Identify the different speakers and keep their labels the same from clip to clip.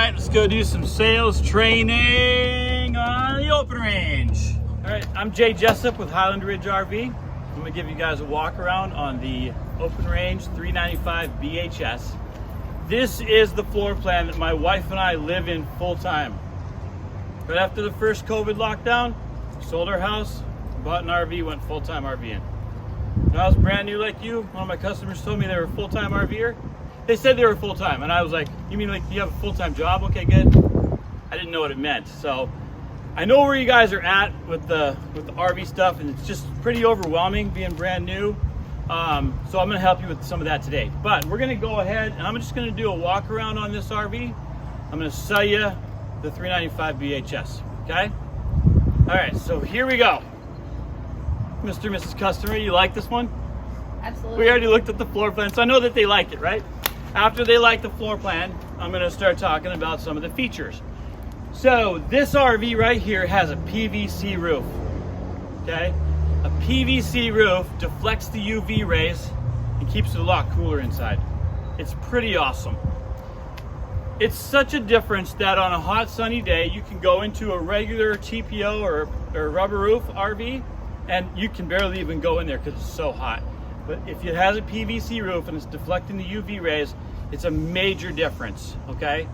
Speaker 1: right, let's go do some sales training on the open range. All right, I'm Jessup with Highland Ridge RV. I'm gonna give you guys a walk around on the open range 395 BHS. This is the floor plan that my wife and I live in full time. Right after the first COVID lockdown, we sold our house, bought an RV, went full-time RVing. When I was brand new like you, one of my customers told me they were a full-time RVer. They said they were full-time, and I was like, you mean like you have a full-time job? Okay, good. I didn't know what it meant. So I know where you guys are at with the RV stuff, and it's just pretty overwhelming being brand new. So I'm gonna help you with some of that today. But we're gonna go ahead, and I'm just gonna do a walk around on this RV. I'm gonna sell you the 395 BHS, okay? All right, so here we go. Mr. and Mrs. Customer, you like this one?
Speaker 2: Absolutely.
Speaker 1: We already looked at the floor plan, so I know that they like it, right? After they like the floor plan, I'm gonna start talking about some of the features. So this RV right here has a PVC roof, okay? A PVC roof deflects the UV rays and keeps it a lot cooler inside. It's pretty awesome. It's such a difference that on a hot sunny day, you can go into a regular TPO or rubber roof RV and you can barely even go in there because it's so hot. But if it has a PVC roof and it's deflecting the UV rays, it's a major difference, okay?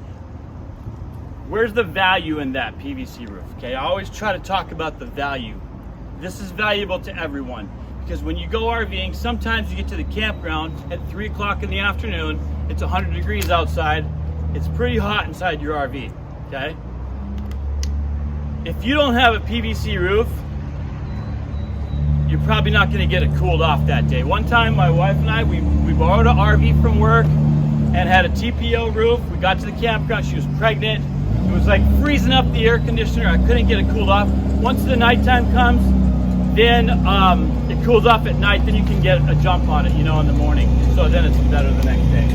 Speaker 1: Where's the value in that PVC roof, okay? I always try to talk about the value. This is valuable to everyone because when you go RVing, sometimes you get to the campground at 3 o'clock in the afternoon, it's 100 degrees outside, it's pretty hot inside your RV, okay? If you don't have a PVC roof, you're probably not gonna get it cooled off that day. One time, my wife and I, we borrowed an RV from work and had a TPO roof. We got to the campground, she was pregnant. It was like freezing up the air conditioner. I couldn't get it cooled off. Once the nighttime comes, then it cools off at night, then you can get a jump on it, you know, in the morning. So then it's better the next day.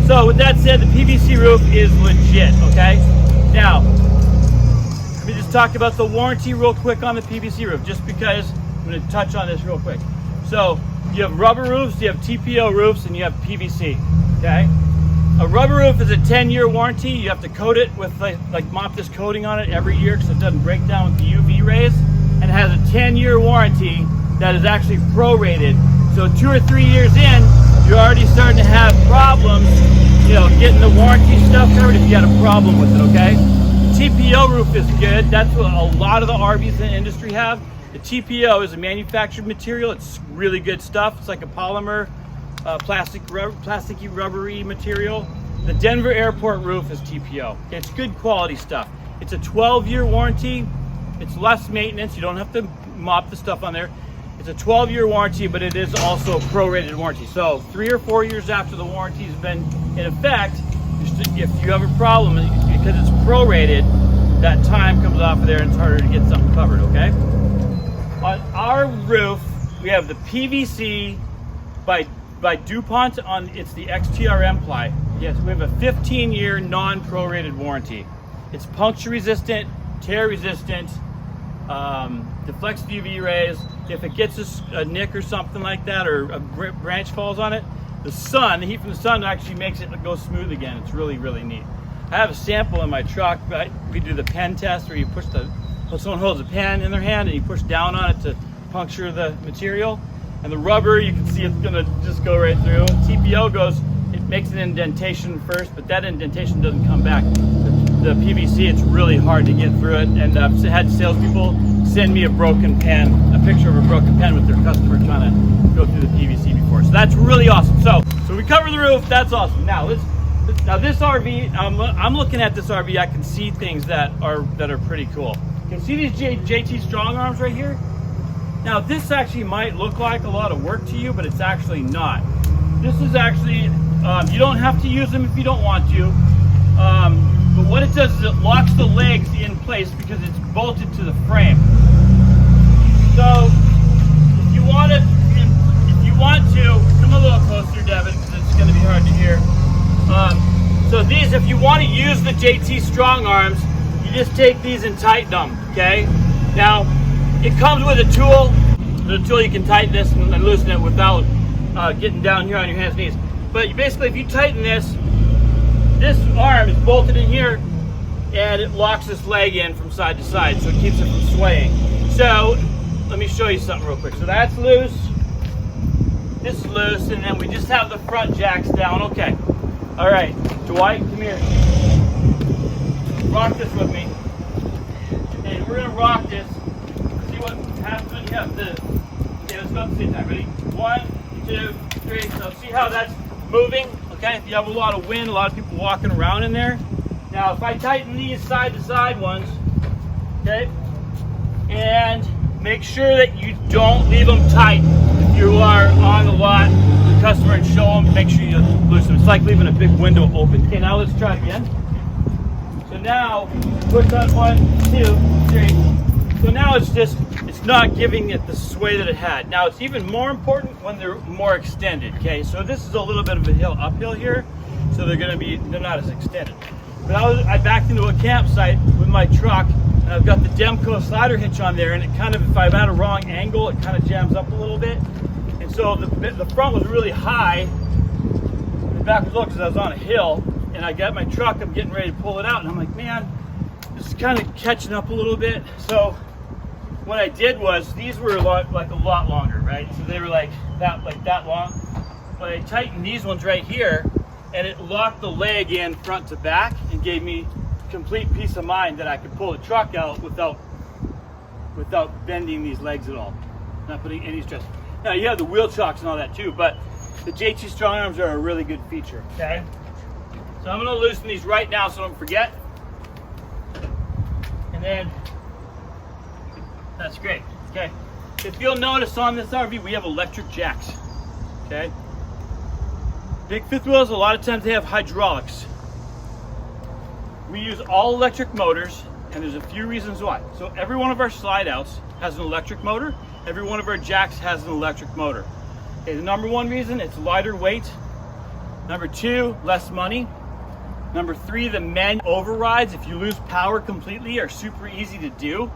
Speaker 1: So with that said, the PVC roof is legit, okay? Now, let me just talk about the warranty real quick on the PVC roof, just because I'm gonna touch on this real quick. So you have rubber roofs, you have TPO roofs, and you have PVC, okay? A rubber roof is a 10-year warranty. You have to coat it with like mop this coating on it every year so it doesn't break down with the UV rays. And it has a 10-year warranty that is actually prorated. So 2 or 3 years in, you're already starting to have problems, you know, getting the warranty stuff covered if you got a problem with it, okay? The TPO roof is good. That's what a lot of the RVs in the industry have. The TPO is a manufactured material. It's really good stuff. It's like a polymer, plasticky rubbery material. The Denver airport roof is TPO. Okay, it's good quality stuff. It's a 12-year warranty. It's less maintenance. You don't have to mop the stuff on there. It's a 12-year warranty, but it is also a prorated warranty. So 3 or 4 years after the warranty has been in effect, if you have a problem, because it's prorated, that time comes off of there and it's harder to get something covered, okay? On our roof, we have the PVC by DuPont it's the XTRM ply. Yes, we have a 15-year non-prorated warranty. It's puncture resistant, tear resistant, deflects the UV rays. If it gets a nick or something like that, or a branch falls on it, the heat from the sun actually makes it go smooth again. It's really, really neat. I have a sample in my truck. We do the pen test where you someone holds a pen in their hand and you push down on it to puncture the material. And the rubber, you can see it's gonna just go right through. TPO it makes an indentation first, but that indentation doesn't come back. The PVC, it's really hard to get through it. And I've had salespeople send me a picture of a broken pen with their customer trying to go through the PVC before. So that's really awesome. So we cover the roof, that's awesome. Now this RV, I'm looking at this RV, I can see things that are pretty cool. You can see these JT strong arms right here? Now this actually might look like a lot of work to you, but it's actually not. This is actually, you don't have to use them if you don't want to. But what it does is it locks the legs in place because it's bolted to the frame. So if you want to, come a little closer, Devin, because it's going to be hard to hear. So these, if you want to use the JT strong arms, you just take these and tighten them, okay? Now, it comes with a tool. There's a tool you can tighten this and loosen it without getting down here on your hands and knees. But basically, if you tighten this, this arm is bolted in here, and it locks this leg in from side to side, so it keeps it from swaying. So let me show you something real quick. So that's loose, this is loose, and then we just have the front jacks down. Okay. All right, Dwight, come here. Rock this with me. And we're gonna rock this. See what happens when you have the, okay, let's go at the same time. Ready? 1, 2, 3. So see how that's moving? Okay, if you have a lot of wind, a lot of people walking around in there. Now, if I tighten these side to side ones, okay, and make sure that you don't leave them tight. If you are on the lot, the customer, and show them, make sure you loosen them. It's like leaving a big window open. Okay, now let's try again. So now, push that 1, 2, 3. So now it's not giving it the sway that it had. Now it's even more important when they're more extended. Okay, so this is a little bit of a uphill here, so they're not as extended. But I backed into a campsite with my truck, and I've got the Demco slider hitch on there, and it kind of, if I'm at a wrong angle, it kind of jams up a little bit. And so the front was really high, the back was low because I was on a hill, and I got my truck, I'm getting ready to pull it out, and I'm like, man, this is kind of catching up a little bit. So what I did was, these were like a lot longer, right? So they were like that long. But I tightened these ones right here, and it locked the leg in front to back and gave me complete peace of mind that I could pull the truck out without bending these legs at all, not putting any stress. Now you have the wheel chocks and all that too, but the JT strong arms are a really good feature. Okay, so I'm going to loosen these right now so I don't forget, and then that's great. Okay, if you'll notice on this RV, we have electric jacks. Okay. Big fifth wheels, a lot of times they have hydraulics. We use all electric motors, and there's a few reasons why. So every one of our slide outs has an electric motor. Every one of our jacks has an electric motor. Okay, the number one reason, it's lighter weight. Number 2, less money. Number 3, the manual overrides, if you lose power completely, are super easy to do.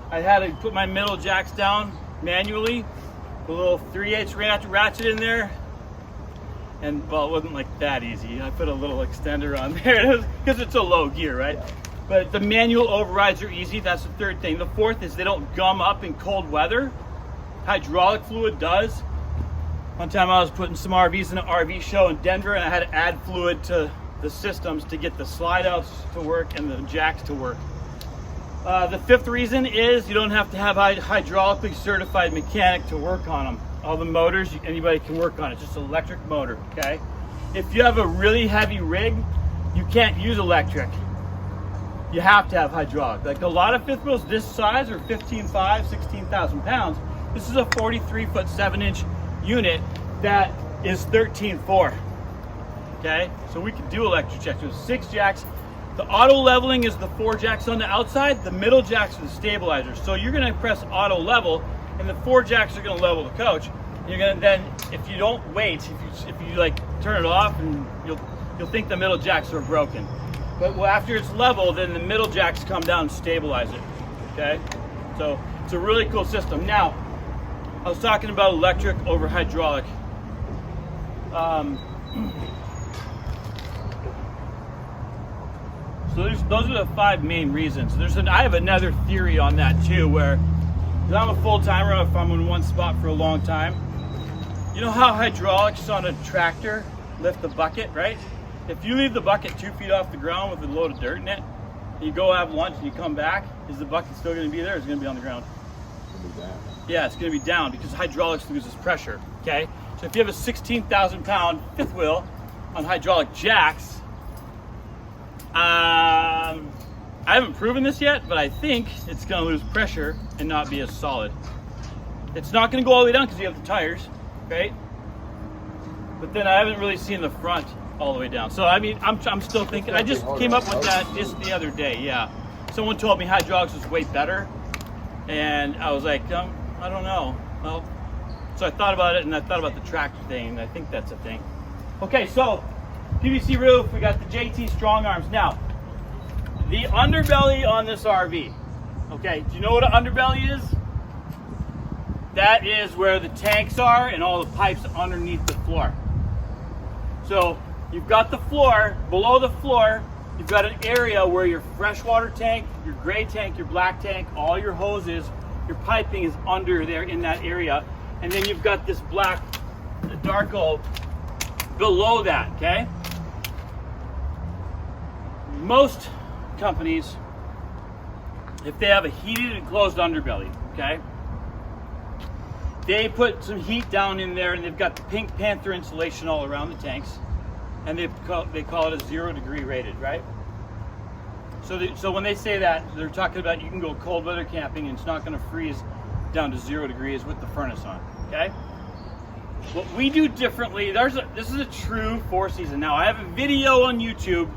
Speaker 1: I had to put my middle jacks down manually, the little 3/8 ratchet in there. And well, it wasn't like that easy. I put a little extender on there because it's a low gear, right? But the manual overrides are easy. That's the third thing. The fourth is they don't gum up in cold weather. Hydraulic fluid does. One time I was putting some RVs in an RV show in Denver, and I had to add fluid to the systems to get the slide outs to work and the jacks to work. The fifth reason is you don't have to have a hydraulically certified mechanic to work on them. All the motors, anybody can work on it, just an electric motor, okay? If you have a really heavy rig, you can't use electric. You have to have hydraulic. Like a lot of fifth wheels this size are 15.5, 16,000 pounds. This is a 43-foot 7-inch unit that is 13.4, okay? So we can do electric jacks. There's 6 jacks. The auto leveling is the 4 jacks on the outside. The middle jacks are the stabilizers. So you're gonna press auto level, and the 4 jacks are going to level the coach. You're going to then, if you don't wait, if you like turn it off, and you'll think the middle jacks are broken. But after it's level, then the middle jacks come down and stabilize it. Okay, so it's a really cool system. Now, I was talking about electric over hydraulic. So those are the 5 main reasons. I have another theory on that too, where. I'm a full-timer if I'm in one spot for a long time. You know how hydraulics on a tractor lift the bucket, right? If you leave the bucket 2 feet off the ground with a load of dirt in it, and you go have lunch and you come back, is the bucket still going to be there or is it going to be on the ground? It's going to be down. Yeah, it's going to be down because hydraulics loses pressure, okay? So if you have a 16,000 pound fifth wheel on hydraulic jacks, I haven't proven this yet, but I think it's going to lose pressure and not be as solid. It's not going to go all the way down because you have the tires, right? But then I haven't really seen the front all the way down. So I mean, I'm still thinking. I just came up with that just the other day. Yeah, someone told me hydraulics was way better, and I was like, I don't know. Well, so I thought about it, and I thought about the tractor thing, and I think that's a thing. Okay, so PVC roof. We got the JT strong arms now. The underbelly on this RV, okay, do you know what an underbelly is? That is where the tanks are and all the pipes underneath the floor. So you've got the floor. Below the floor, you've got an area where your freshwater tank, your gray tank, your black tank, all your hoses, your piping is under there in that area. And then you've got this black Darko below that, okay? Most companies, if they have a heated and closed underbelly, okay, they put some heat down in there, and they've got the Pink Panther insulation all around the tanks, and they call it a 0 degree rated, right? So when they say that, they're talking about you can go cold weather camping and it's not going to freeze down to 0 degrees with the furnace on, okay? What we do differently, this is a true 4-season. Now, I have a video on YouTube.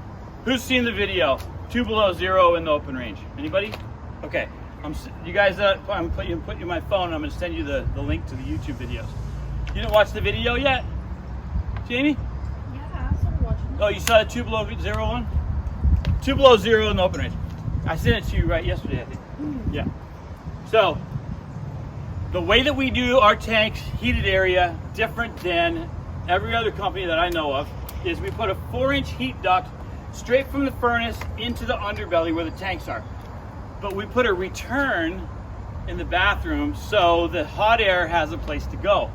Speaker 1: Who's seen the video? 2 below 0 in the open range. Anybody? Okay. You guys, I'm putting you in my phone. I'm going to send you the link to the YouTube videos. You didn't watch the video yet? Jamie?
Speaker 2: Yeah, I started watching it.
Speaker 1: Oh, you saw the 2 below 0 one? 2 below 0 in the open range. I sent it to you right yesterday, I think. Yeah. So, the way that we do our tanks, heated area, different than every other company that I know of, is we put a 4-inch heat duct straight from the furnace into the underbelly where the tanks are. But we put a return in the bathroom so the hot air has a place to go.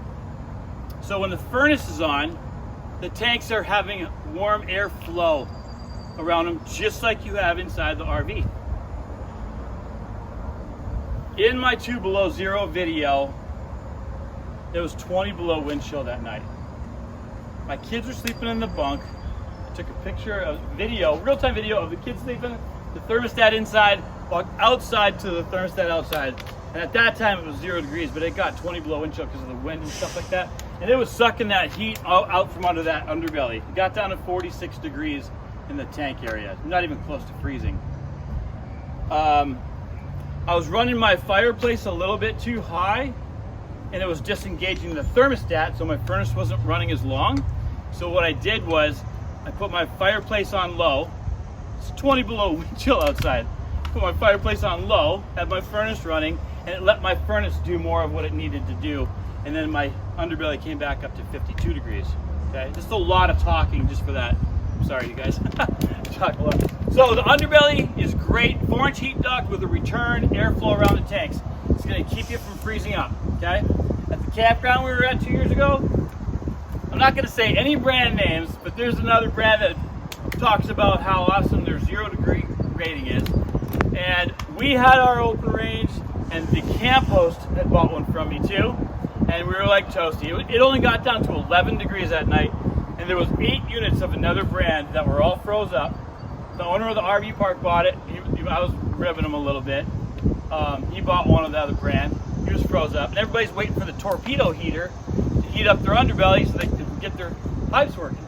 Speaker 1: So when the furnace is on, the tanks are having warm air flow around them just like you have inside the RV. In my 2 below 0 video, it was 20 below wind chill that night. My kids were sleeping in the bunk. I took a picture of video, real-time video of the kids sleeping, the thermostat inside, walked outside to the thermostat outside. And at that time it was 0 degrees, but it got 20 below wind chill because of the wind and stuff like that. And it was sucking that heat out from under that underbelly. It got down to 46 degrees in the tank area, not even close to freezing. I was running my fireplace a little bit too high, and it was disengaging the thermostat, so my furnace wasn't running as long. So what I did was I put my fireplace on low. It's 20 below wind chill outside. Put my fireplace on low, had my furnace running, and it let my furnace do more of what it needed to do. And then my underbelly came back up to 52 degrees. Okay, just a lot of talking just for that. I'm sorry, you guys. Talk a lot. So the underbelly is great. 4-inch heat duct with a return airflow around the tanks. It's going to keep you from freezing up. Okay. At the campground we were at 2 years ago, I'm not going to say any brand names, but there's another brand that talks about how awesome their 0 degree rating is. And we had our open range, and the camp host had bought one from me too. And we were like toasty. It only got down to 11 degrees that night, and there was 8 units of another brand that were all froze up. The owner of the RV park bought it. I was ribbing him a little bit. He bought one of the other brand. He was froze up, and everybody's waiting for the torpedo heater to heat up their underbelly so they can get their pipes working.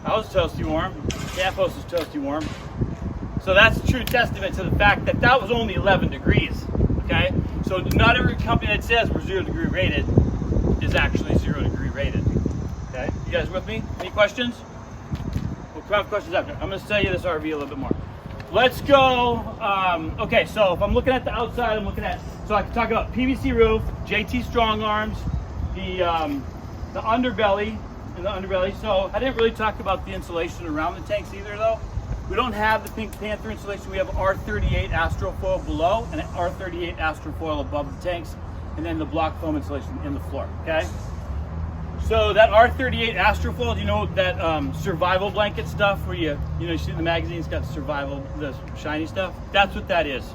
Speaker 1: I was toasty warm. Camp host was toasty warm. So that's a true testament to the fact that that was only 11 degrees. Okay, so not every company that says we're 0 degree rated is actually 0 degree rated. Okay, you guys with me? Any questions? We'll have questions after. I'm going to tell you this RV a little bit more. Let's go. Okay, so if I'm looking at the outside, I'm looking at, so I can talk about PVC roof, JT strong arms, the underbelly, and the underbelly. So I didn't really talk about the insulation around the tanks either, though. We don't have the Pink Panther insulation. We have R38 Astrofoil below and R38 Astrofoil above the tanks, and then the block foam insulation in the floor. Okay. So that R38 Astrofoil, do you know that survival blanket stuff where you see in the magazine, it's got survival, the shiny stuff? That's what that is.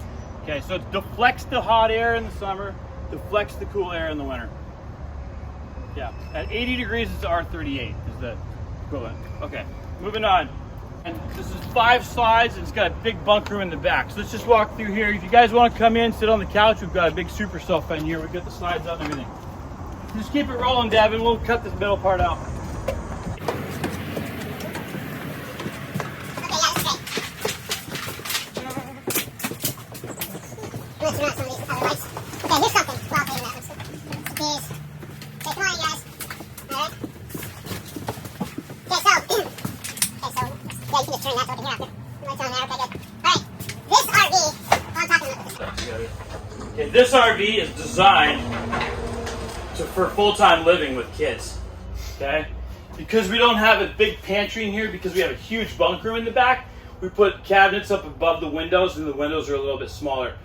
Speaker 1: Okay, so it deflects the hot air in the summer, deflects the cool air in the winter. Yeah, at 80 degrees, it's R38 is the equivalent. Okay, moving on. And this is 5 slides, and it's got a big bunk room in the back. So let's just walk through here. If you guys want to come in, sit on the couch, we've got a big super sofa in here. We've got the slides up and everything. Just keep it rolling, Devin. We'll cut this middle part out. Okay, this RV is designed for full-time living with kids. Okay, Because we don't have a big pantry in here, because we have a huge bunk room in the back, we put cabinets up above the windows, and the windows are a little bit smaller.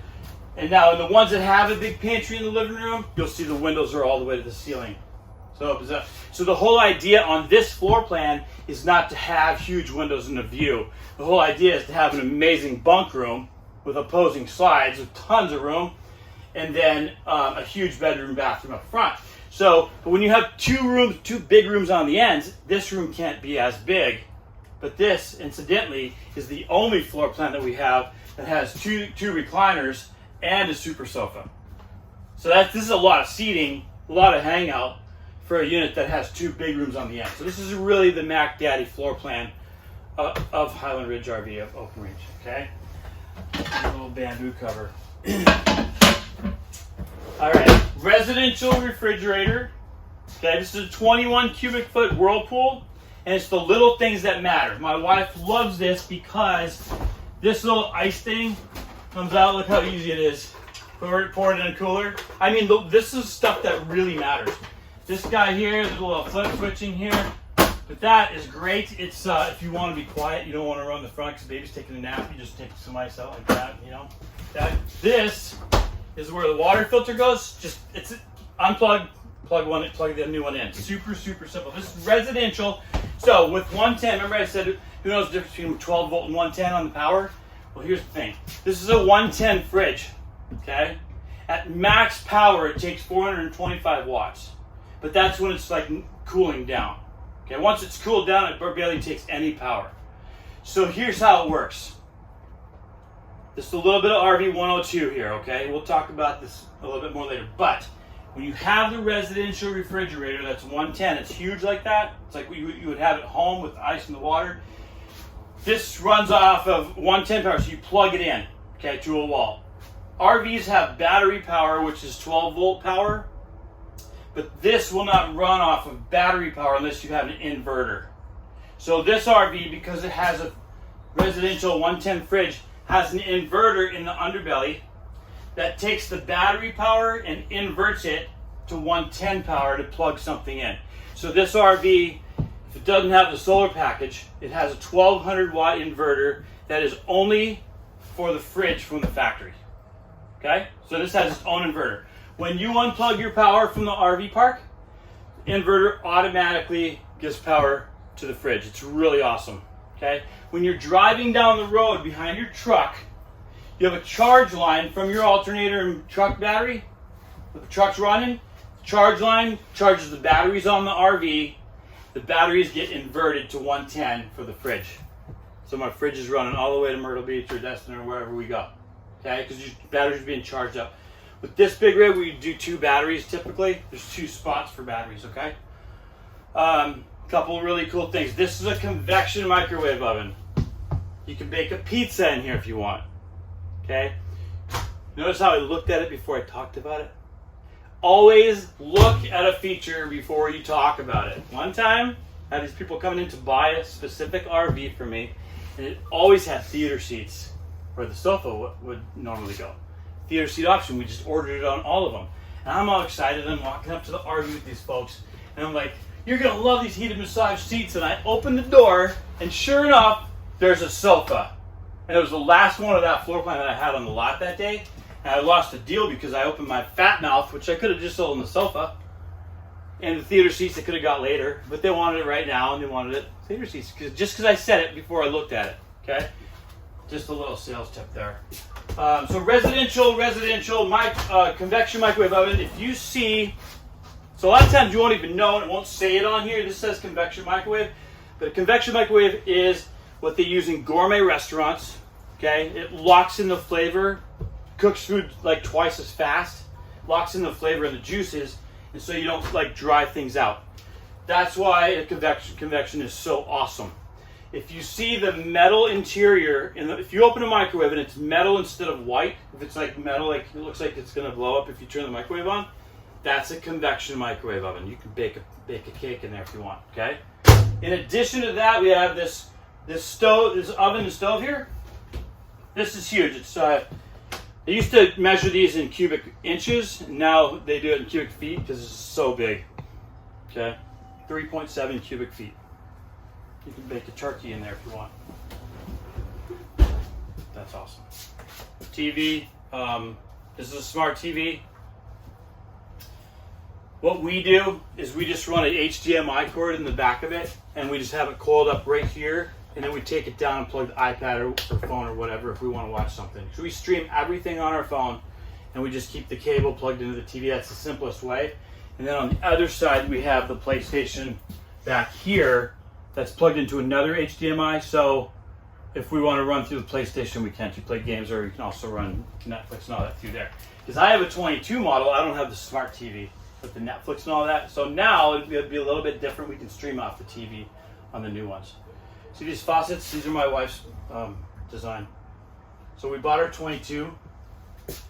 Speaker 1: And now in the ones that have a big pantry in the living room, you'll see the windows are all the way to the ceiling. So the whole idea on this floor plan is not to have huge windows in the view. The whole idea is to have an amazing bunk room with opposing sides with tons of room, and then a huge bedroom, bathroom up front. So when you have two big rooms on the ends, this room can't be as big. But this, incidentally, is the only floor plan that we have that has two recliners and a super sofa. So this is a lot of seating, a lot of hangout for a unit that has two big rooms on the end. So this is really the Mac Daddy floor plan of Highland Ridge RV of Open Ridge. Okay, a little bamboo cover. All right, residential refrigerator. Okay, this is a 21 cubic foot Whirlpool, and it's the little things that matter. My wife loves this because this little ice thing comes out. Look how easy it is. Pour it in a cooler. I mean, this is stuff that really matters. This guy here, there's a little flip switching here, but that is great. It's if you want to be quiet, you don't want to run the front because baby's taking a nap. You just take some ice out like that, you know. This is where the water filter goes. It's unplug, plug the new one in. Super simple. This is residential. So with 110, remember I said who knows the difference between 12 volt and 110 on the power? Well, here's the thing. This is a 110 fridge. Okay, at max power it takes 425 watts, but that's when it's like cooling down. Okay, once it's cooled down, it barely takes any power. So here's how it works. Just a little bit of RV102 here. Okay, we'll talk about this a little bit more later. But when you have the residential refrigerator that's 110, it's huge like that. It's like you would have at home with ice in the water. This runs off of 110 power, so you plug it in, okay, to a wall. RVs have battery power, which is 12 volt power, but this will not run off of battery power unless you have an inverter. So this RV, because it has a residential 110 fridge, has an inverter in the underbelly that takes the battery power and inverts it to 110 power to plug something in. So this RV, if it doesn't have the solar package, it has a 1200 watt inverter that is only for the fridge from the factory. Okay, so this has its own inverter. When you unplug your power from the RV park, the inverter automatically gives power to the fridge. It's really awesome. Okay, when you're driving down the road behind your truck, you have a charge line from your alternator and truck battery. If the truck's running, the charge line charges the batteries on the RV. The batteries get inverted to 110 for the fridge. So my fridge is running all the way to Myrtle Beach or Destin or wherever we go. Okay, because your batteries are being charged up. With this big rig, we do 2 batteries typically. There's 2 spots for batteries, okay? Couple really cool things. This is a convection microwave oven. You can bake a pizza in here if you want, okay? Notice how I looked at it before I talked about it? Always look at a feature before you talk about it. One time, I had these people coming in to buy a specific RV for me, and it always had theater seats where the sofa would normally go. Theater seat option, we just ordered it on all of them. And I'm all excited, I'm walking up to the RV with these folks, and I'm like, you're gonna love these heated massage seats. And I open the door, and sure enough, there's a sofa. And it was the last one of that floor plan that I had on the lot that day. And I lost a deal because I opened my fat mouth, which I could have just sold on the sofa. And the theater seats I could have got later, but they wanted it right now, and they wanted it theater seats just because I said it before I looked at it. Okay, just a little sales tip there. So residential, convection microwave oven. If you see, so a lot of times you won't even know, and it won't say it on here. This says convection microwave, but a convection microwave is what they use in gourmet restaurants. Okay, it locks in the flavor, cooks food like twice as fast, locks in the flavor and the juices, and so you don't like dry things out. That's why a convection is so awesome. If you see the metal interior, if you open a microwave and it's metal instead of white, if it's like metal, like it looks like it's gonna blow up if you turn the microwave on, that's a convection microwave oven. You can bake a cake in there if you want. Okay. In addition to that, we have this oven and stove here. This is huge. It's they used to measure these in cubic inches, and now they do it in cubic feet because it's so big. Okay. 3.7 cubic feet. You can bake a turkey in there if you want. That's awesome. TV, this is a smart TV. What we do is we just run an HDMI cord in the back of it, and we just have it coiled up right here, and then we take it down and plug the iPad or phone or whatever if we want to watch something. So we stream everything on our phone, and we just keep the cable plugged into the TV. That's the simplest way. And then on the other side, we have the PlayStation back here that's plugged into another HDMI. So if we want to run through the PlayStation, we can to play games, or you can also run Netflix and all that through there. Because I have a 22 model, I don't have the smart TV with the Netflix and all that. So now it'd be a little bit different. We can stream off the TV on the new ones. See these faucets? These are my wife's design. So we bought her 22,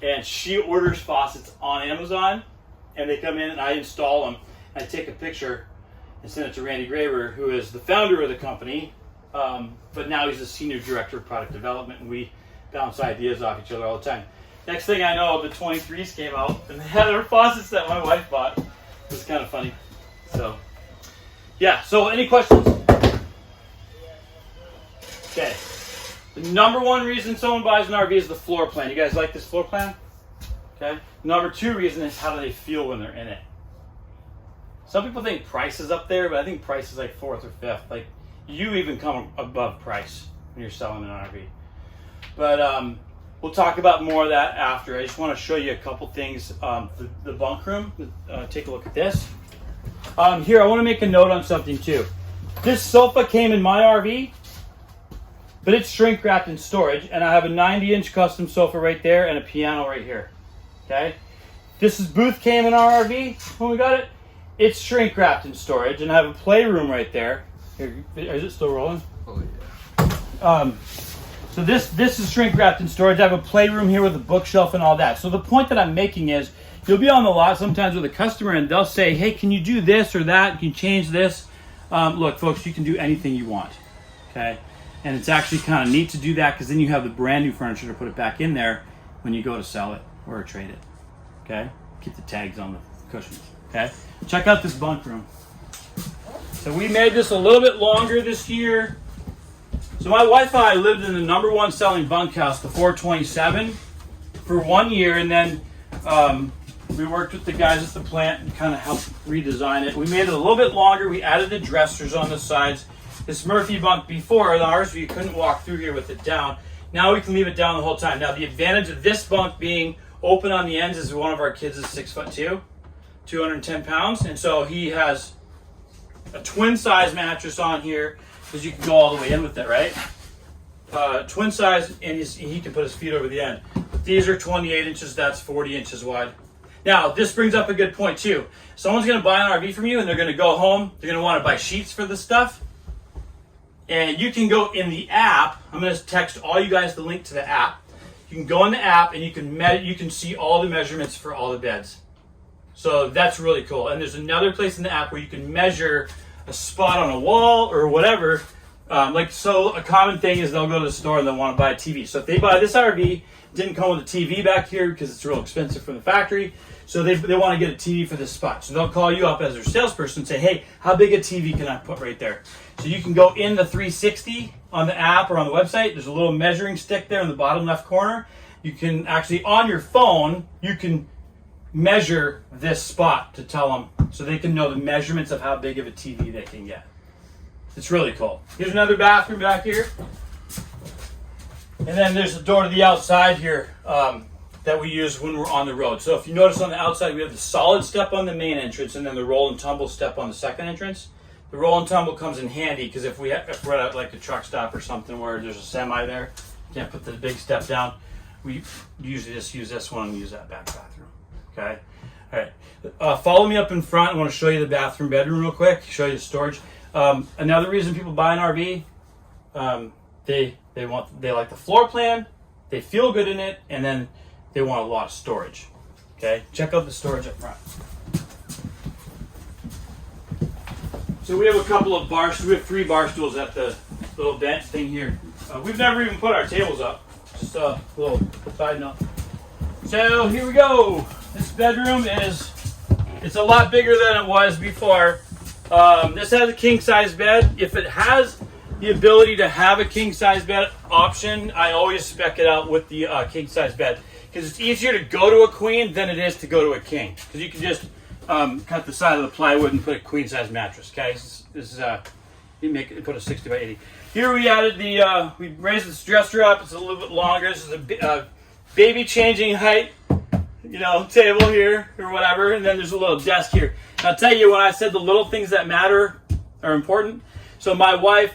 Speaker 1: and she orders faucets on Amazon, and they come in and I install them. And I take a picture and send it to Randy Graber, who is the founder of the company, but now he's the senior director of product development, and we bounce ideas off each other all the time. Next thing I know, the 23s came out, and they had their faucets that my wife bought. It was kind of funny. So, yeah. So, any questions? Okay. The number one reason someone buys an RV is the floor plan. You guys like this floor plan? Okay. Number two reason is how do they feel when they're in it. Some people think price is up there, but I think price is like fourth or fifth. Like, you even come above price when you're selling an RV. But we'll talk about more of that after. I just want to show you a couple things. The bunk room. Take a look at this. Here, I want to make a note on something too. This sofa came in my RV, but it's shrink wrapped in storage, and I have a 90-inch custom sofa right there and a piano right here. Okay. This booth came in our RV when we got it. It's shrink wrapped in storage, and I have a playroom right there. Here, is it still rolling?
Speaker 3: Oh yeah.
Speaker 1: So this is shrink wrapped in storage. I have a playroom here with a bookshelf and all that. So the point that I'm making is, you'll be on the lot sometimes with a customer, and they'll say, "Hey, can you do this or that? Can you change this?" Look, folks, you can do anything you want. Okay, and it's actually kind of neat to do that because then you have the brand new furniture to put it back in there when you go to sell it or trade it. Okay, keep the tags on the cushions. Okay, check out this bunk room. So we made this a little bit longer this year. So my wife and I lived in the number one selling bunkhouse, the 427, for 1 year, and then we worked with the guys at the plant and kind of helped redesign it. We made it a little bit longer. We added the dressers on the sides. This Murphy bunk before ours, you couldn't walk through here with it down. Now we can leave it down the whole time. Now the advantage of this bunk being open on the ends is one of our kids is 6'2", 210 pounds, and so he has a twin size mattress on here because you can go all the way in with it, right? Twin size, and he can put his feet over the end. These are 28 inches, that's 40 inches wide. Now, this brings up a good point too. Someone's gonna buy an RV from you and they're gonna go home, they're gonna wanna buy sheets for this stuff. And you can go in the app, I'm gonna text all you guys the link to the app. You can go in the app and you can see all the measurements for all the beds. So that's really cool. And there's another place in the app where you can measure a spot on a wall or whatever. So a common thing is they'll go to the store and they'll want to buy a TV. So if they buy this RV, didn't come with a TV back here because it's real expensive from the factory. So they want to get a TV for this spot. So they'll call you up as their salesperson and say, "Hey, how big a TV can I put right there?" So you can go in the 360 on the app or on the website. There's a little measuring stick there in the bottom left corner. You can actually, on your phone, you can measure this spot to tell them so they can know the measurements of how big of a TV they can get. It's really cool. Here's another bathroom back here. And then there's a door to the outside here that we use when we're on the road. So if you notice on the outside, we have the solid step on the main entrance and then the roll and tumble step on the second entrance. The roll and tumble comes in handy because if we're at like a truck stop or something where there's a semi there, you can't put the big step down. We usually just use this one and use that back bathroom. Okay. All right. Follow me up in front. I want to show you the bathroom bedroom real quick. Show you the storage. Another reason people buy an RV, they like the floor plan, they feel good in it, and then they want a lot of storage. Okay. Check out the storage up front. So we have a couple of we have 3 bar stools at the little vent thing here. We've never even put our tables up. Just a little side note. So here we go. This bedroom it's a lot bigger than it was before. This has a king size bed. If it has the ability to have a king size bed option, I always spec it out with the king size bed, because it's easier to go to a queen than it is to go to a king, because you can just cut the side of the plywood and put a queen size mattress. Okay, this is you put a 60 by 80. Here we added we raised this dresser up. It's a little bit longer. This is a baby changing height, table here or whatever, and then there's a little desk here. And I'll tell you, when I said the little things that matter are important. So my wife,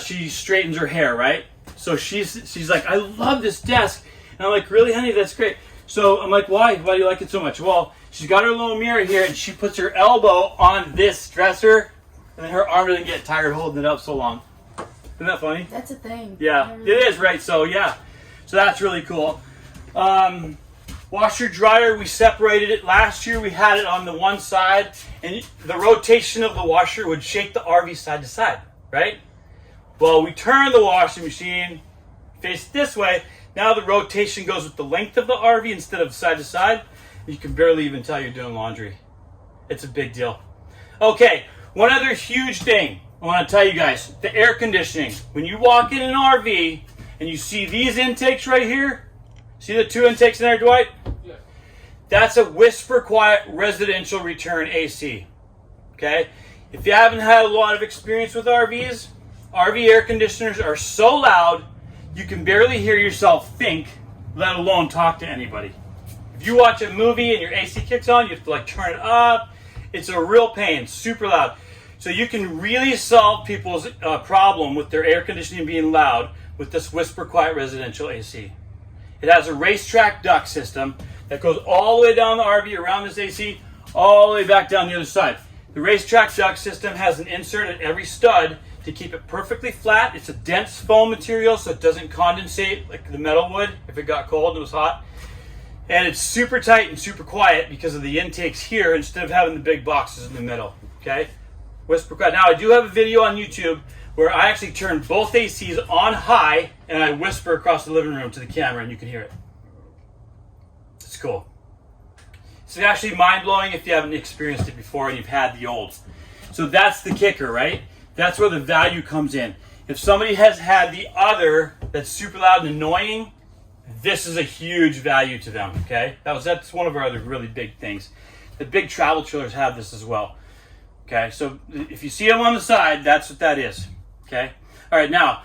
Speaker 1: she straightens her hair, right? So she's like, I love this desk. And I'm like, really, honey? That's great. So I'm like, why? Why do you like it so much? Well, she's got her little mirror here, and she puts her elbow on this dresser, and then her arm doesn't get tired holding it up so long. Isn't that funny?
Speaker 2: That's a thing.
Speaker 1: Yeah, it is, right? So yeah, so that's really cool. Washer dryer, we separated it. Last year we had it on the one side, and the rotation of the washer would shake the RV side to side, right? Well, we turned the washing machine, face this way. Now the rotation goes with the length of the RV instead of side to side. You can barely even tell you're doing laundry. It's a big deal. Okay, one other huge thing I want to tell you guys, the air conditioning. When you walk in an RV and you see these intakes right here, see the two intakes in there, Dwight? Yeah. That's a whisper quiet residential return AC. Okay? If you haven't had a lot of experience with RVs, RV air conditioners are so loud you can barely hear yourself think, let alone talk to anybody. If you watch a movie and your AC kicks on, you have to turn it up. It's a real pain, super loud. So you can really solve people's problem with their air conditioning being loud with this whisper quiet residential AC. It has a racetrack duct system that goes all the way down the RV around this AC, all the way back down the other side. The racetrack duct system has an insert at every stud to keep it perfectly flat. It's a dense foam material, so it doesn't condensate like the metal would if it got cold and it was hot. And it's super tight and super quiet because of the intakes here instead of having the big boxes in the middle. Okay? Whisper quiet. Now I do have a video on YouTube where I actually turn both ACs on high and I whisper across the living room to the camera and you can hear it. It's cool. It's actually mind-blowing if you haven't experienced it before and you've had the old. So that's the kicker, right? That's where the value comes in. If somebody has had the other that's super loud and annoying, this is a huge value to them, okay? That's one of our other really big things. The big travel trailers have this as well. Okay, so if you see them on the side, that's what that is. Okay? All right, now,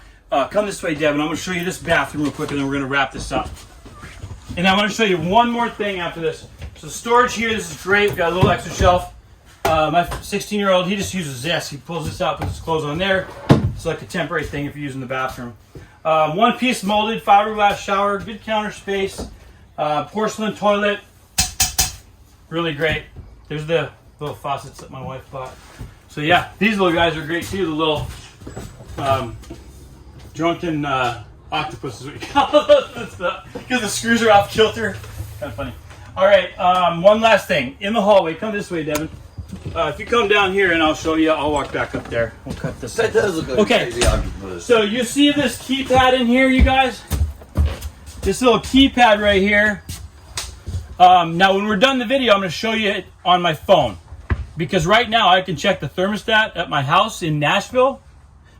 Speaker 1: come this way, Devin. I'm going to show you this bathroom real quick, and then we're going to wrap this up. And I want to show you one more thing after this. So storage here, this is great. We've got a little extra shelf. My 16-year-old, he just uses this. He pulls this out, puts his clothes on there. It's like a temporary thing if you're using the bathroom. One-piece molded fiberglass shower, good counter space. Porcelain toilet. Really great. There's the little faucets that my wife bought. So yeah, these little guys are great too. The little drunken octopus is what you call those, because the screws are off kilter. Kind of funny. All right, one last thing. In the hallway, come this way, Devin. If you come down here and I'll show you, I'll walk back up there. We'll cut this.
Speaker 3: That does look like
Speaker 1: okay.
Speaker 3: Crazy octopus.
Speaker 1: So you see this keypad in here, you guys? This little keypad right here. Now when we're done the video, I'm going to show you it on my phone. Because right now I can check the thermostat at my house in Nashville.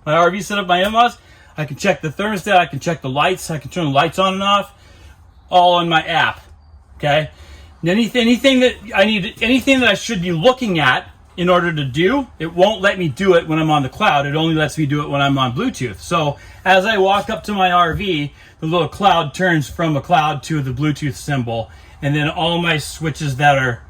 Speaker 1: My RV set up my in-laws. I can check the thermostat. I can check the lights. I can turn the lights on and off. All on my app. Okay? And anything that I need, anything that I should be looking at in order to do, it won't let me do it when I'm on the cloud. It only lets me do it when I'm on Bluetooth. So as I walk up to my RV, the little cloud turns from a cloud to the Bluetooth symbol. And then all my switches that are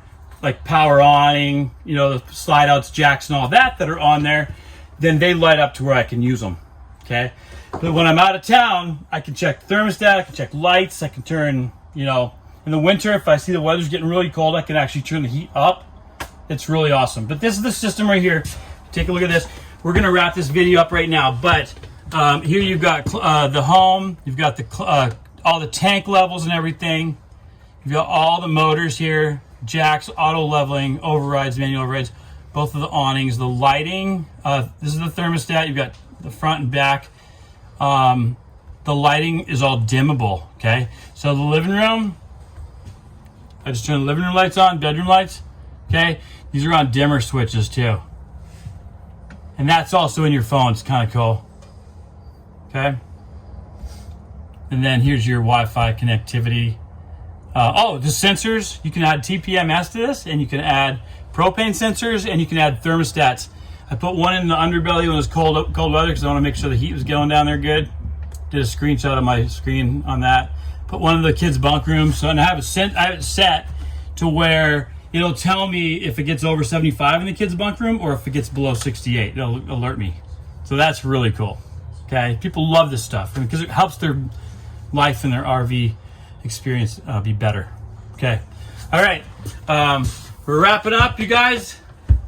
Speaker 1: like power on, the slide outs, jacks and all that are on there, then they light up to where I can use them. Okay? But when I'm out of town, I can check thermostat, I can check lights, I can turn, in the winter, if I see the weather's getting really cold, I can actually turn the heat up. It's really awesome. But this is the system right here. Take a look at this. We're going to wrap this video up right now. But here you've got the home. You've got all the tank levels and everything. You've got all the motors here. Jacks, auto leveling, overrides, manual overrides. Both of the awnings. The lighting. This is the thermostat. You've got the front and back. The lighting is all dimmable. Okay. So the living room. I just turn the living room lights on, bedroom lights. Okay, these are on dimmer switches too. And that's also in your phone. It's kind of cool. Okay. And then here's your Wi-Fi connectivity. The sensors. You can add TPMS to this, and you can add propane sensors, and you can add thermostats. I put one in the underbelly when it was cold weather because I want to make sure the heat was going down there good. Did a screenshot of my screen on that. Put one in the kids' bunk room. So, and I have it set to where it'll tell me if it gets over 75 in the kids' bunk room or if it gets below 68. It'll alert me. So that's really cool. Okay, people love this stuff because it helps their life and their RV experience be better. Okay, all right. We're wrapping up, you guys.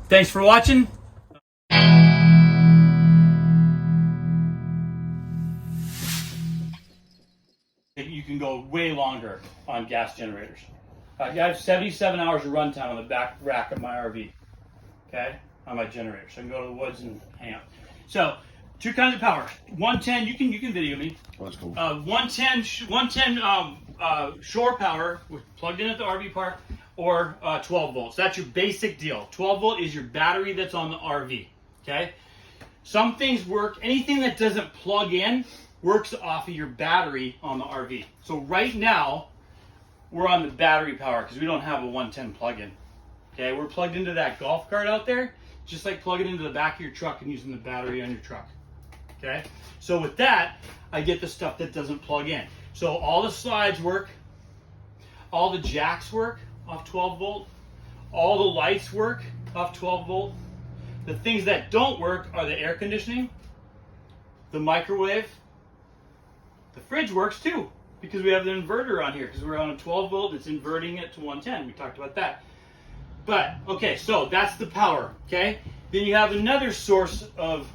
Speaker 1: Thanks for watching. You can go way longer on gas generators. I have 77 hours of runtime on the back rack of my RV. Okay, on my generator, so I can go to the woods and hang out. So, two kinds of power. 110. You can video me.
Speaker 3: Oh, that's cool.
Speaker 1: 110 shore power plugged in at the RV park, or 12 volts. That's your basic deal. 12 volt is your battery that's on the RV. Okay. Some things work. Anything that doesn't plug in works off of your battery on the RV. So right now, we're on the battery power because we don't have a 110 plug-in. Okay, we're plugged into that golf cart out there, just like plugging into the back of your truck and using the battery on your truck. Okay, so with that, I get the stuff that doesn't plug in. So all the slides work, all the jacks work off 12 volt, all the lights work off 12 volt. The things that don't work are the air conditioning, the microwave. The fridge works too, because we have the inverter on here, because we're on a 12 volt, it's inverting it to 110. We talked about that. But, okay, so that's the power, okay? Then you have another source of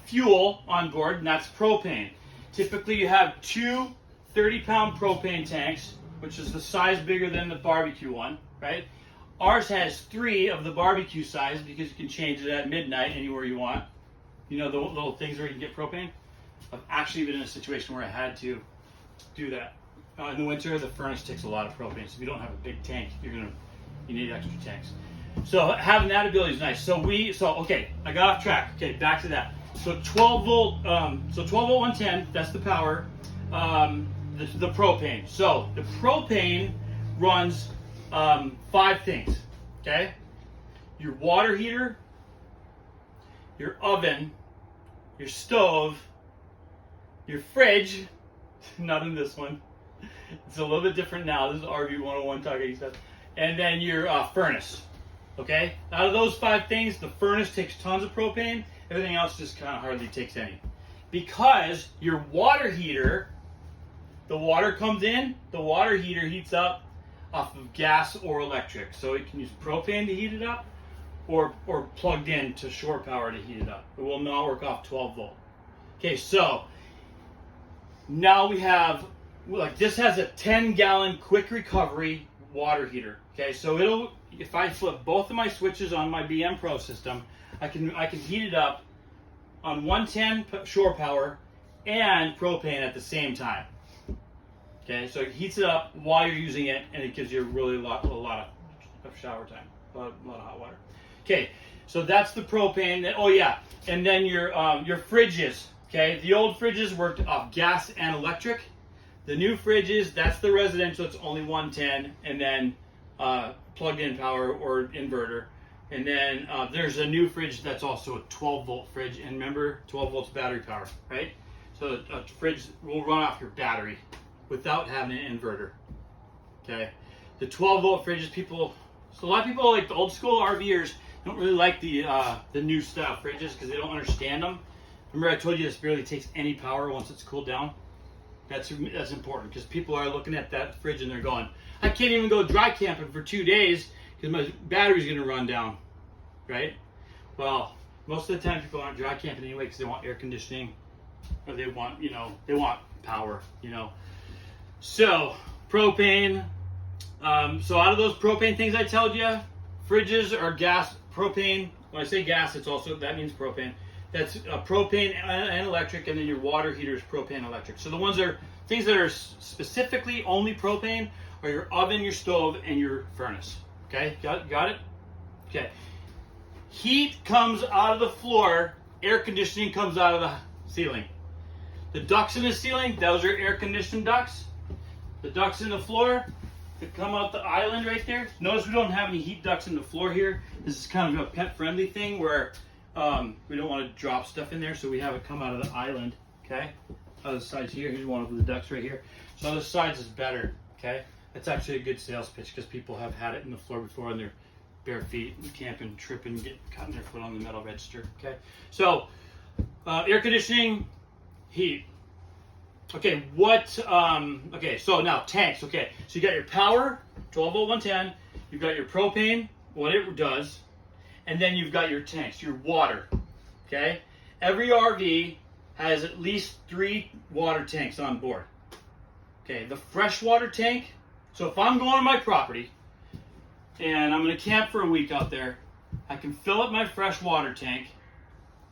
Speaker 1: fuel on board, and that's propane. Typically you have two 30-pound propane tanks, which is the size bigger than the barbecue one, right? Ours has 3 of the barbecue size because you can change it at midnight anywhere you want. You know the little things where you can get propane? I've actually been in a situation where I had to do that. In the winter, the furnace takes a lot of propane, so if you don't have a big tank, you need extra tanks. So having that ability is nice. Okay, I got off track. Okay, back to that. So 12 volt, 12 volt 110, that's the power. The propane. So the propane runs 5 things. Okay, your water heater, your oven, your stove, your fridge, not in this one. It's a little bit different now. This is RV101 talking stuff. And then your furnace. Okay? Out of those 5 things, the furnace takes tons of propane. Everything else just kind of hardly takes any. Because your water heater, the water comes in, the water heater heats up off of gas or electric. So it can use propane to heat it up or plugged in to shore power to heat it up. It will not work off 12 volt. Okay, so now we have, like, this has a 10-gallon quick recovery water heater. Okay, so if I flip both of my switches on my BM Pro system, I can heat it up on 110 shore power and propane at the same time. Okay, so it heats it up while you're using it, and it gives you a lot of shower time, a lot of hot water. Okay, so that's the propane. Oh yeah, and then your fridges. Okay, the old fridges worked off gas and electric. The new fridges, that's the residential, it's only 110, and then plug-in power or inverter. And then there's a new fridge that's also a 12 volt fridge, and remember, 12 volts battery power, right? So a fridge will run off your battery without having an inverter. Okay, the 12 volt fridges, so a lot of people, like the old school RVers, don't really like the new style fridges because they don't understand them. Remember I told you this barely takes any power once it's cooled down? That's important because people are looking at that fridge and they're going, I can't even go dry camping for 2 days because my battery's going to run down, right? Well, most of the time people aren't dry camping anyway because they want air conditioning or they want power, So propane. So out of those propane things I told you, fridges are gas, propane. When I say gas, that means propane. That's propane and electric, and then your water heater is propane electric. So the things that are specifically only propane are your oven, your stove, and your furnace. Okay, got it? Okay. heat comes out of the floor, air conditioning comes out of the ceiling. The ducts in the ceiling, those are air conditioned ducts. The ducts in the floor that come out the island right there. Notice we don't have any heat ducts in the floor here. This is kind of a pet friendly thing where we don't want to drop stuff in there, so we have it come out of the island. Okay, other sides here. Here's one of the ducts right here. So other sides is better. Okay, that's actually a good sales pitch because people have had it in the floor before and they're bare feet and camping, tripping, cutting their foot on the metal register. Okay, so air conditioning, heat. Okay, okay, so now tanks. Okay, so you got your power, 12 volt 110. You've got your propane, what it does, and then you've got your tanks, your water. Okay, every RV has at least 3 water tanks on board. Okay, the freshwater tank. So if I'm going on my property and I'm going to camp for a week out there, I can fill up my freshwater tank,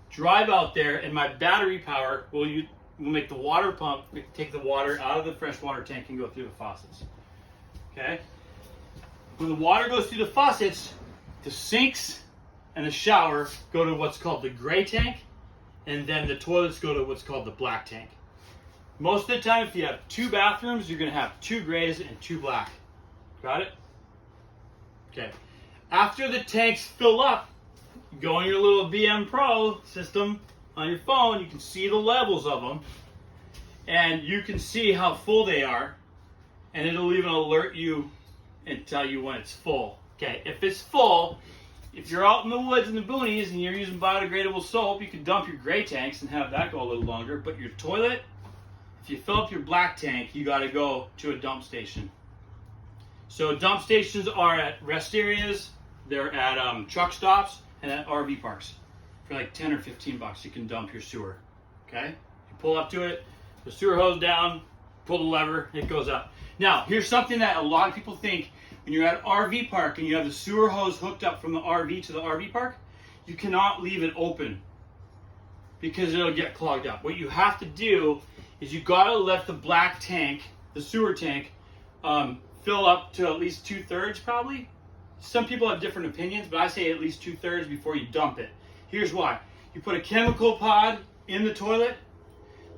Speaker 1: drive out there, and my battery power will make the water pump take the water out of the freshwater tank and go through the faucets. Okay? When the water goes through the faucets, the sinks and the shower go to what's called the gray tank, and then the toilets go to what's called the black tank. Most of the time, if you have 2 bathrooms, you're going to have 2 grays and 2 black. Got it? Okay. After the tanks fill up, you go on your little VM Pro system on your phone, you can see the levels of them, and you can see how full they are, and it'll even alert you and tell you when it's full. Okay, if it's full, if you're out in the woods in the boonies and you're using biodegradable soap, you can dump your gray tanks and have that go a little longer, but your toilet, if you fill up your black tank, you got to go to a dump station. So dump stations are at rest areas, they're at truck stops, and at RV parks. For like 10 or 15 bucks, you can dump your sewer. Okay? You pull up to it, the sewer hose down, pull the lever, it goes up. Now, here's something that a lot of people think. When you're at an RV park and you have the sewer hose hooked up from the RV to the RV park, you cannot leave it open because it'll get clogged up. What you have to do is you gotta let the black tank, the sewer tank, fill up to at least 2/3 probably. Some people have different opinions, but I say at least 2/3 before you dump it. Here's why. You put a chemical pod in the toilet,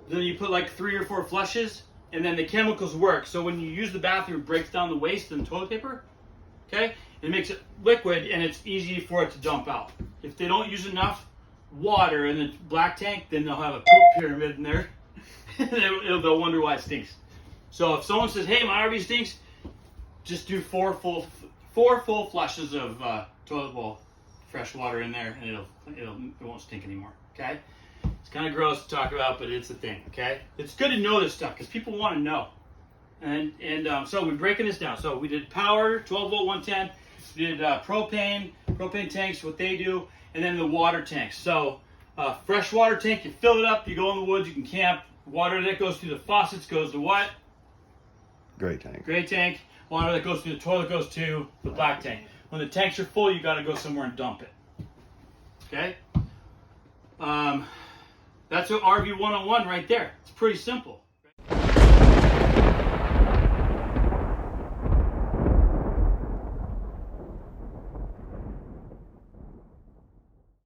Speaker 1: then you put like 3 or 4 flushes, and then the chemicals work. So when you use the bathroom, it breaks down the waste in the toilet paper, okay? It makes it liquid, and it's easy for it to dump out. If they don't use enough water in the black tank, then they'll have a poop pyramid in there. They'll wonder why it stinks. So if someone says, hey, my RV stinks, just do 4 full flushes of toilet bowl fresh water in there, and it won't stink anymore. Okay, it's kind of gross to talk about, but it's a thing. Okay, it's good to know this stuff because people want to know. And so we're breaking this down. So we did power, 12 volt 110. We did propane tanks, what they do, and then the water tanks. So fresh water tank, you fill it up, you go in the woods, you can camp. Water that goes through the faucets goes to what?
Speaker 3: Gray tank.
Speaker 1: Gray tank. Water that goes through the toilet goes to the black tank. When the tanks are full, you got to go somewhere and dump it. Okay? That's what RV101 right there. It's pretty simple.